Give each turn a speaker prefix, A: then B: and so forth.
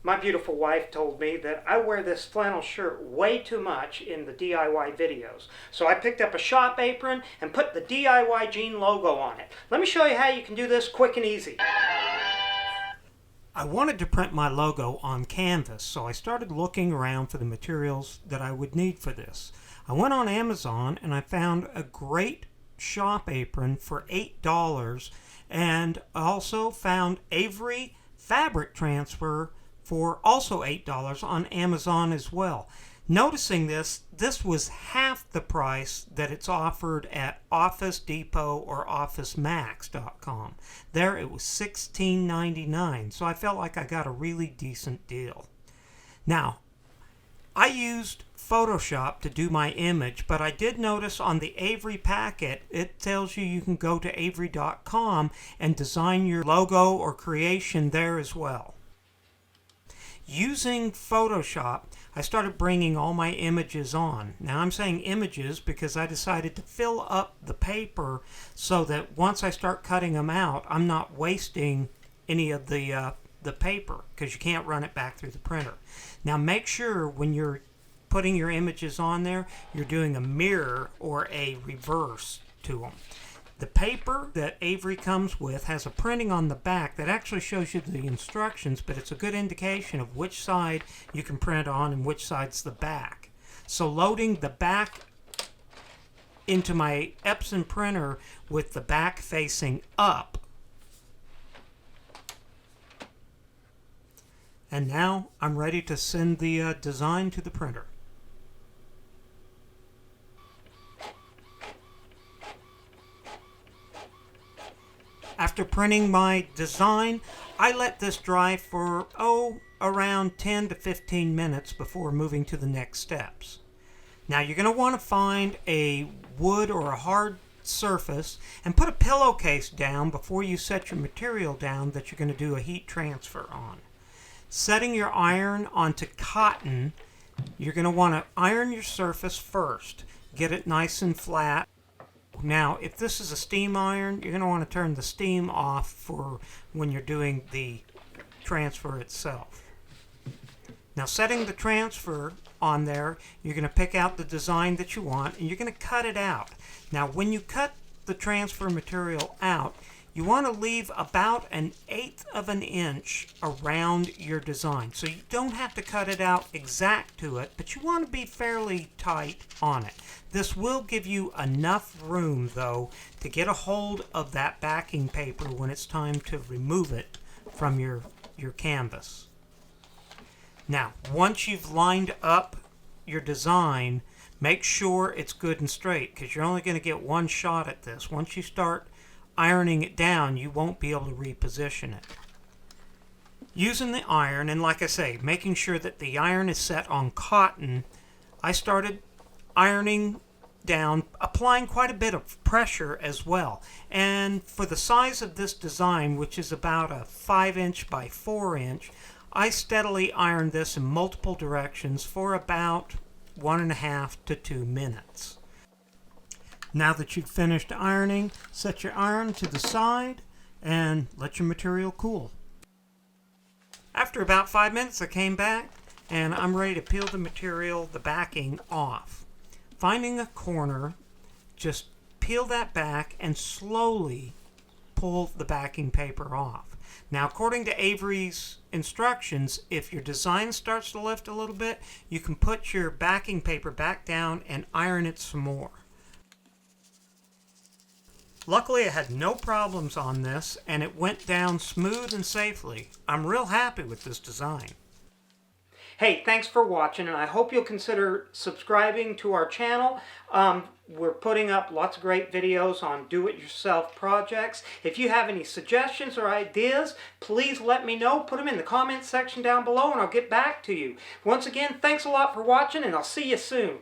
A: My beautiful wife told me that I wear this flannel shirt way too much in the DIY videos. So I picked up a shop apron and put the DIY Gene logo on it. Let me show you how you can do this quick and easy. I wanted to print my logo on canvas, so I started looking around for the materials that I would need for this. I went on Amazon and I found a great shop apron for $8, and also found Avery fabric transfer for also $8 on Amazon as well. Noticing this was half the price that it's offered at Office Depot or OfficeMax.com. There it was $16.99, so I felt like I got a really decent deal. Now, I used Photoshop to do my image, but I did notice on the Avery packet, it tells you can go to Avery.com and design your logo or creation there as well. Using Photoshop, I started bringing all my images on. Now I'm saying images because I decided to fill up the paper so that once I start cutting them out, I'm not wasting any of the paper, because you can't run it back through the printer. Now make sure when you're putting your images on there, you're doing a mirror or a reverse to them. The paper that Avery comes with has a printing on the back that actually shows you the instructions, but it's a good indication of which side you can print on and which side's the back. So loading the back into my Epson printer with the back facing up. And now I'm ready to send the design to the printer. After printing my design, I let this dry for, around 10 to 15 minutes before moving to the next steps. Now you're going to want to find a wood or a hard surface and put a pillowcase down before you set your material down that you're going to do a heat transfer on. Setting your iron onto cotton, you're going to want to iron your surface first. Get it nice and flat. Now, if this is a steam iron, you're going to want to turn the steam off for when you're doing the transfer itself. Now, setting the transfer on there, you're going to pick out the design that you want and you're going to cut it out. Now, when you cut the transfer material out, you want to leave about 1/8 of an inch around your design. So you don't have to cut it out exact to it, but you want to be fairly tight on it. This will give you enough room, though, to get a hold of that backing paper when it's time to remove it from your canvas. Now, once you've lined up your design, make sure it's good and straight, because you're only going to get one shot at this. Once you start ironing it down, you won't be able to reposition it. Using the iron, and like I say, making sure that the iron is set on cotton, I started ironing down, applying quite a bit of pressure as well. And for the size of this design, which is about a 5" by 4", I steadily ironed this in multiple directions for about 1.5 to 2 minutes. Now that you've finished ironing, set your iron to the side and let your material cool. After about 5 minutes, I came back and I'm ready to peel the material, the backing, off. Finding a corner, just peel that back and slowly pull the backing paper off. Now, according to Avery's instructions, if your design starts to lift a little bit, you can put your backing paper back down and iron it some more. Luckily, I had no problems on this, and it went down smooth and safely. I'm real happy with this design. Hey, thanks for watching, and I hope you'll consider subscribing to our channel. We're putting up lots of great videos on do-it-yourself projects. If you have any suggestions or ideas, please let me know. Put them in the comments section down below, and I'll get back to you. Once again, thanks a lot for watching, and I'll see you soon.